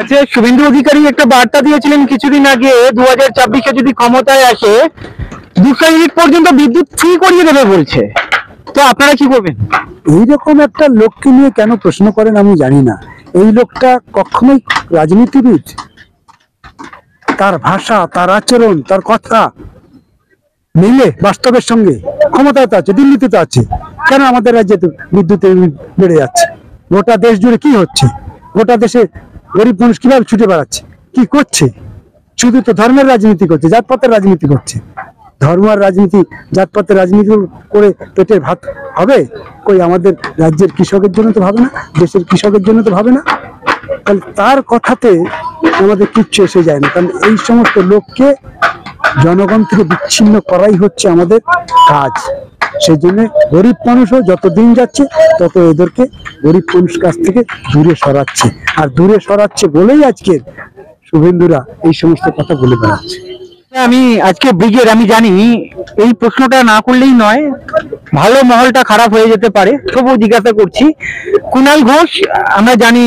আচ্ছা, শুভেন্দু অধিকারী একটা বার্তা দিয়েছিলেন কিছুদিন আগে, 2024-এ যদি ক্ষমতায় আসে 200 ইউনিট পর্যন্ত বিদ্যুৎ ফ্রি করিয়ে দেবে বলছে। তো আপনারা কি করবেন? এইরকম একটা লোককে নিয়ে কেন প্রশ্ন করেন আমি জানি না। এই লোকটা কখনোই রাজনীতিবিদ, তার ভাষা, তার আচরণ, তার কথা মিলে বাস্তবের সঙ্গে? ক্ষমতায় তো আছে, দিল্লিতে তো আছে, কেন আমাদের রাজ্যে তো বিদ্যুতের বেড়ে যাচ্ছে? গোটা দেশ জুড়ে কি হচ্ছে? গোটা দেশে গরিব মানুষ কিভাবে ছুটে বেড়াচ্ছে, কি করছে? শুধু তো ধর্মের রাজনীতি করছে, জাতপাতের রাজনীতি করছে। ধর্ম আর রাজনীতি, জাতপাতের রাজনীতি করে পেটের ভাত হবে? কই আমাদের রাজ্যের কৃষকের জন্য তো ভাবে না, দেশের কৃষকের জন্য তো ভাবে না। তাহলে তার কথাতে আমাদের কিচ্ছু এসে যায় না, কারণ এই সমস্ত লোককে জনগণ থেকে বিচ্ছিন্ন করাই হচ্ছে আমাদের কাজ। সেই জন্য গরিব মানুষও যত দিন যাচ্ছে তত এদেরকে গরিব মানুষ কাছ থেকে দূরে সরাচ্ছে, আর দূরে সরাচ্ছে বলেই আজকে শুভেন্দুরা এই সমস্ত কথা বলে বেড়াচ্ছে। আমি আজকে ব্রিগেড, আমি জানি এই প্রশ্নটা না করলেই নয়, ভালো মহলটা খারাপ হয়ে যেতে পারে, তবুও জিজ্ঞাসা করছি। কুণাল ঘোষ, আমরা জানি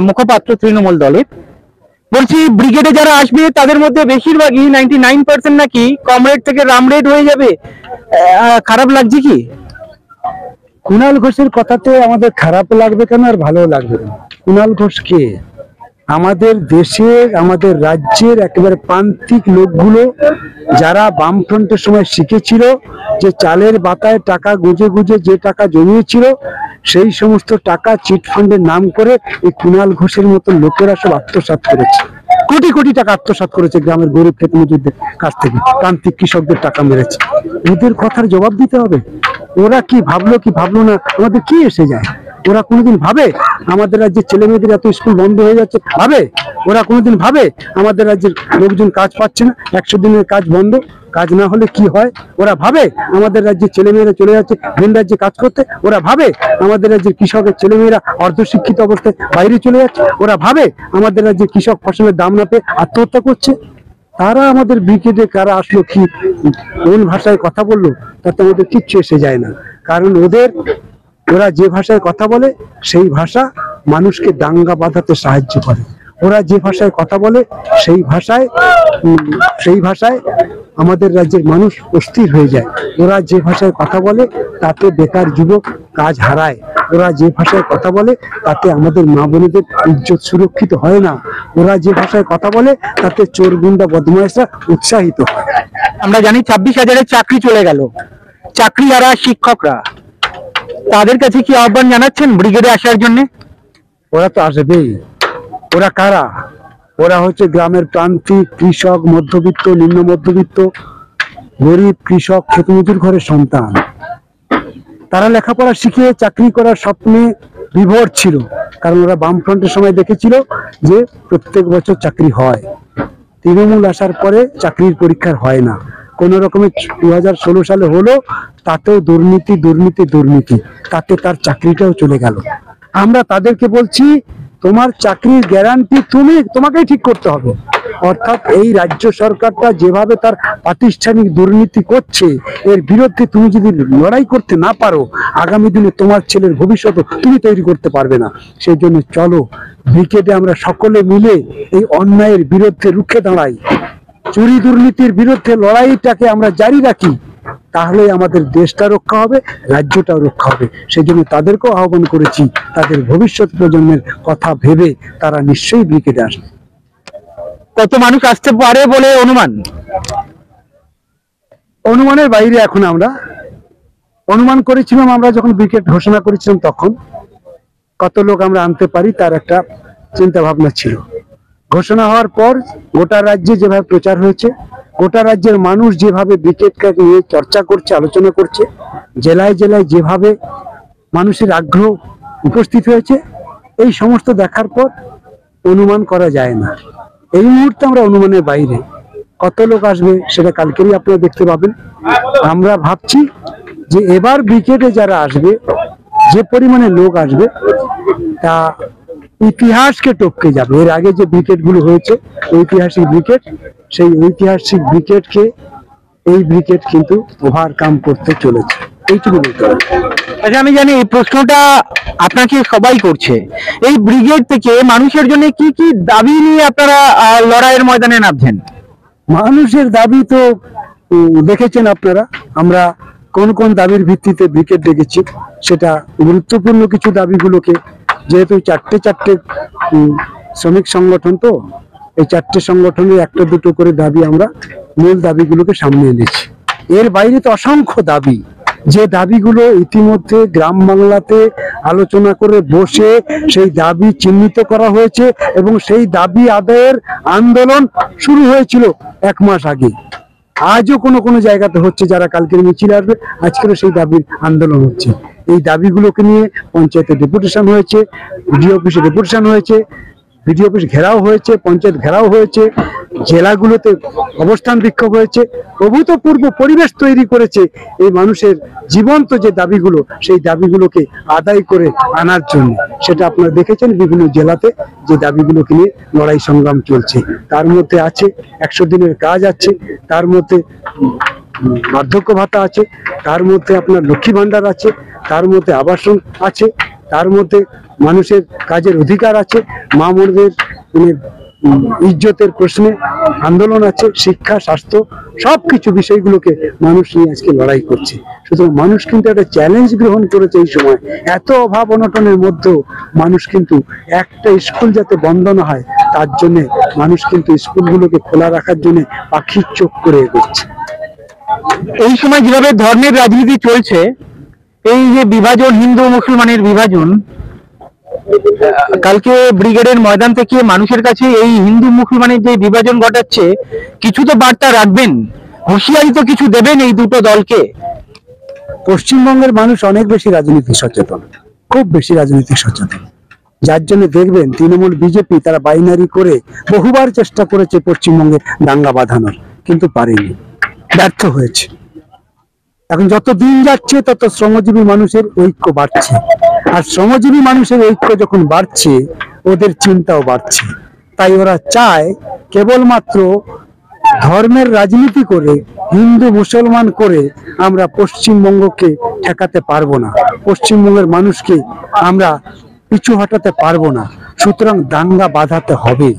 মুখপাত্র তৃণমূল দলের, বলছি ব্রিগেডে যারা আসবে তাদের মধ্যে বেশিরভাগই 99% নাকি কমরেড থেকে রামরেড হয়ে যাবে। খারাপ লাগছে কি? কুণাল ঘোষের কথাতে আমাদের খারাপ লাগবে কেন, আর ভালো লাগবে কেন? কুণাল ঘোষ কে? আমাদের দেশের, আমাদের রাজ্যের একেবারে প্রান্তিক লোকগুলো যারা বামফ্রন্টের সময় শিখেছিল যে চালের বাতায় টাকা গুজে গুজে যে টাকা জমিয়েছিল, সেই সমস্ত টাকা চিটফান্ডের নাম করে এই কুণাল ঘোষের মতো লোকেরা সব আত্মসাৎ করেছে। কোটি কোটি টাকা আত্মসাৎ করেছে গ্রামের গরিব ক্ষেত মজুরদের কাছ থেকে, প্রান্তিক কৃষকদের টাকা মেরেছে। ওদের কথার জবাব দিতে হবে। ওরা কি ভাবলো কি ভাবলো না আমাদের কি এসে যায়? ওরা কোনোদিন ভাবে আমাদের রাজ্যের ছেলে মেয়েদের এত স্কুল বন্ধ হয়ে যাচ্ছে? ভাবে? ওরা কোনোদিন ভাবে আমাদের রাজ্যের লোকজন কাজ পাচ্ছে না, 100 দিনের কাজ বন্ধ, কাজ না হলে কি হয়? ওরা ভাবে আমাদের রাজ্যের ছেলেমেয়েরা চলে যাচ্ছে ভিন রাজ্যে কাজ করতে? ওরা ভাবে আমাদের রাজ্যের কৃষকের ছেলেমেয়েরা অর্ধশিক্ষিত অবস্থায় বাইরে চলে যাচ্ছে? ওরা ভাবে আমাদের রাজ্যের কৃষক ফসলের দাম না পেয়ে আত্মহত্যা করছে? তারা আমাদের ব্রিগেডে কারা আসলো, কি কোন ভাষায় কথা বললো, তাতে আমাদের কিচ্ছু এসে যায় না। কারণ ওরা যে ভাষায় কথা বলে সেই ভাষা মানুষকে দাঙ্গা বাঁধাতে সাহায্য করে। ওরা যে ভাষায় কথা বলে সেই ভাষায় আমাদের রাজ্যের মানুষ অস্থির হয়ে যায়। ওরা যে ভাষায় কথা বলে তাতে বেকার যুবক কাজ হারায়। ওরা যে ভাষায় কথা বলে তাতে আমাদের মা বোনেদের ইজ্জত সুরক্ষিত হয় না। ওরা যে ভাষায় কথা বলে তাতে চোর গুন্ডা বদমাইশরা উৎসাহিত হয়। আমরা জানি 26,000-এর চাকরি চলে গেল, চাকরি যারা শিক্ষকরা, তাদের কাছে কি আহ্বান জানাচ্ছেন ব্রিগেডে আসার জন্য? ওরা তো আসবেই। ওরা কারা? ওরা হচ্ছে গ্রামের প্রান্তিক কৃষক, মধ্যবিত্ত, নিম্ন মধ্যবিত্ত, গরিব কৃষক, ক্ষেতমজুর ঘরের সন্তান। তারা লেখাপড়া শিখে চাকরি করার স্বপ্নে বিভোর ছিল, কারণ ওরা বামফ্রন্টের সময় দেখেছিল যে প্রত্যেক বছর চাকরি হয়। তৃণমূল আসার পরে চাকরির পরীক্ষার হয় না, কোন রকমের 2016 সালে হলো, তাতেও দুর্নীতি দুর্নীতি দুর্নীতি, তাতে তার চাকরিটাও চলে গেল। আমরা তাদেরকে বলছি তোমার চাকরির গ্যারান্টি তোমাকেই ঠিক করতে হবে। অর্থাৎ এই রাজ্য সরকারটা যেভাবে তার প্রাতিষ্ঠানিক দুর্নীতি করছে, এর বিরুদ্ধে তুমি যদি লড়াই করতে না পারো, আগামী দিনে তোমার ছেলের ভবিষ্যৎ তুমি তৈরি করতে পারবে না। সেই জন্য চলো ব্রিগেডে আমরা সকলে মিলে এই অন্যায়ের বিরুদ্ধে রুখে দাঁড়াই, চুরি দুর্নীতির বিরুদ্ধে লড়াইটাকে আমরা জারি রাখি, তাহলে আমাদের দেশটা রক্ষা হবে, রাজ্যটাও রক্ষা হবে। সেই জন্য তাদেরকেও আহ্বান করেছি, তাদের ভবিষ্যৎ প্রজন্মের কথা ভেবে তারা নিশ্চয়ই ব্রিগেডে আসবে। কত মানুষ আসতে পারে বলে অনুমান? অনুমানের বাইরে এখন আমরা অনুমান করেছিলাম, আমরা যখন ব্রিগেড ঘোষণা করেছিলাম তখন কত লোক আমরা আনতে পারি তার একটা চিন্তা ভাবনা ছিল। ঘোষণা হওয়ার পর গোটা রাজ্যে যেভাবে প্রচার হয়েছে, গোটা রাজ্যের মানুষ যেভাবে ব্রিগেডকে নিয়ে চর্চা করছে, আলোচনা করছে, জেলায় জেলায় যেভাবে মানুষের আগ্রহ উপস্থিত হয়েছে, এই সমস্ত দেখার পর অনুমান করা যায় না। এই মুহূর্তে আমরা অনুমানের বাইরে। কত লোক আসবে সেটা কালকেরই আপনারা দেখতে পাবেন। আমরা ভাবছি যে এবার ব্রিগেডে যারা আসবে, যে পরিমাণে লোক আসবে, তা ইতিহাসকে টপকে যাবে। এর আগে যে ব্রিগেড গুলো হয়েছে ঐতিহাসিক ব্রিগেড, সেই ঐতিহাসিক ব্রিগেডকে এই ব্রিগেড কিন্তু ওভারকাম করতে চলেছে, এইটুকু বলতে হবে। আচ্ছা, আমি জানি এই প্রশ্নটা আপনাকে সবাই করছে, এই ব্রিগেড থেকে মানুষের জন্য কি কি দাবি নিয়ে আপনারা লড়াইয়ের ময়দানে নামছেন? মানুষের দাবি তো দেখেছেন আপনারা, আমরা কোন কোন দাবির ভিত্তিতে ব্রিগেড ডেকেছি। সেটা গুরুত্বপূর্ণ কিছু দাবিগুলোকে, যেহেতু চারটে চারটে শ্রমিক সংগঠন, তো এই চারটে সংগঠনের একটা দুটো করে দাবি আমরা মূল দাবিগুলোকে সামনে এনেছি। এর বাইরে তো অসংখ্য দাবি, যে দাবিগুলো ইতিমধ্যে গ্রাম বাংলাতে আলোচনা করে বসে সেই দাবি চিহ্নিত করা হয়েছে এবং সেই দাবি আদায়ের আন্দোলন শুরু হয়েছিল 1 মাস আগে। আজও কোনো কোনো জায়গাতে হচ্ছে, যারা কালকের মিছিল আসবে আজকেরও সেই দাবির আন্দোলন হচ্ছে। এই দাবিগুলোকে নিয়ে পঞ্চায়েতে ডেপুটেশন হয়েছে, বিডিও অফিসে ডেপুটেশন হয়েছে, বিডিও অফিস ঘেরাও হয়েছে, পঞ্চায়েত ঘেরাও হয়েছে, জেলাগুলোতে অবস্থান বিক্ষোভ হয়েছে। অভূতপূর্ব পরিবেশ তৈরি করেছে এই মানুষের জীবন্ত যে দাবিগুলো, সেই দাবিগুলোকে আদায় করে আনার জন্য। সেটা আপনারা দেখেছেন বিভিন্ন জেলাতে যে দাবিগুলোকে নিয়ে লড়াই সংগ্রাম চলছে। তার মধ্যে আছে 100 দিনের কাজ আছে, তার মধ্যে বার্ধক্য ভাতা আছে, তার মধ্যে আপনার লক্ষ্মী ভান্ডার আছে, তার মধ্যে আবাসন আছে, তার মধ্যে মানুষের কাজের অধিকার আছে, মা বোনদের ইজ্জতের প্রশ্নে আন্দোলন আছে, শিক্ষা, স্বাস্থ্য, সবকিছু বিষয়গুলোকে মানুষ নিয়ে আজকে লড়াই করছে। সুতরাং মানুষ কিন্তু একটা চ্যালেঞ্জ গ্রহণ করেছে। এই সময় এত অভাব অনটনের মধ্যেও মানুষ কিন্তু একটা স্কুল যাতে বন্ধ না হয় তার জন্য মানুষ কিন্তু স্কুলগুলোকে খোলা রাখার জন্য পাখির চোখ করে এগোচ্ছে। এই সময় যেভাবে ধর্মের রাজনীতি চলছে, এই যে বিভাজন, হিন্দু মুসলমানের বিভাজন, কালকে ব্রিগেডের ময়দান থেকে মানুষের কাছে এই হিন্দু মুসলমানের যে বিভাজন ঘটাচ্ছে, কিছু তো বার্তা রাখবেন, হুঁশিয়ারি তো কিছু দেবেন এই দুটো দলকে? পশ্চিমবঙ্গের মানুষ অনেক বেশি রাজনীতি সচেতন, খুব বেশি রাজনীতি সচেতন, যার জন্য দেখবেন তৃণমূল বিজেপি তারা বাইনারি করে বহুবার চেষ্টা করেছে পশ্চিমবঙ্গে দাঙ্গা বাঁধানোর, কিন্তু পারেনি, ব্যর্থ হয়েছে। এখন যত দিন যাচ্ছে তত শ্রমজীবী মানুষের ঐক্য বাড়ছে, আর শ্রমজীবী মানুষের ঐক্য যখন বাড়ছে ওদের চিন্তাও বাড়ছে। তাই ওরা চায় কেবলমাত্র ধর্মের রাজনীতি করে, হিন্দু মুসলমান করে আমরা পশ্চিমবঙ্গকে ঠেকাতে পারবো না, পশ্চিমবঙ্গের মানুষকে আমরা পিছু হটাতে পারবো না। সুতরাং দাঙ্গা বাঁধাতে হবে,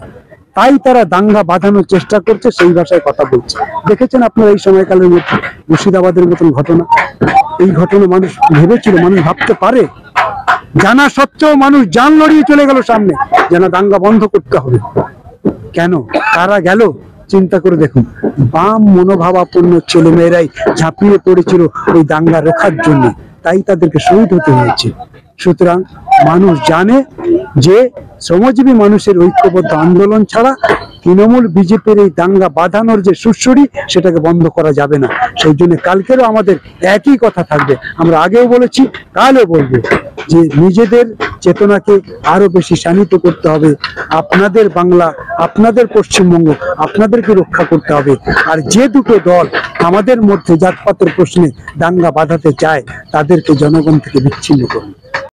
তাই তারা দাঙ্গা বাঁধানোর চেষ্টা করছে, সেই ভাষায় কথা বলছে। দেখেছেন আপনারা এই সময়কালের মধ্যে মুর্শিদাবাদের মতন ঘটনা, এই ঘটনা মানুষ ভেবেছিল, মানুষ ভাবতে পারে, জানা সত্ত্বেও মানুষ জান লড়িয়ে চলে গেল সামনে, যেন দাঙ্গা বন্ধ করতে হবে। কেন তারা গেল? চিন্তা করে দেখুন, বাম মনোভাবাপন্ন ছেলেমেয়েরাই ঝাঁপিয়ে পড়েছিল ওই দাঙ্গা রোখার জন্য, তাই তাদেরকে শহীদ হতে হয়েছে। সুতরাং মানুষ জানে যে শ্রমজীবী মানুষের ঐক্যবদ্ধ আন্দোলন ছাড়া তৃণমূল বিজেপির এই দাঙ্গা বাঁধানোর যে সুরসুরি, সেটাকে বন্ধ করা যাবে না। সেই জন্য কালকেরও আমাদের একই কথা থাকবে, আমরা আগেও বলেছি, কালও বলবো, যে নিজেদের চেতনাকে আরো বেশি শানিত করতে হবে। আপনাদের বাংলা, আপনাদের পশ্চিমবঙ্গ, আপনাদেরকে রক্ষা করতে হবে। আর যে দুটো দল আমাদের মধ্যে জাতপাতের প্রশ্নে দাঙ্গা বাঁধাতে চায় তাদেরকে জনগণ থেকে বিচ্ছিন্ন করুন।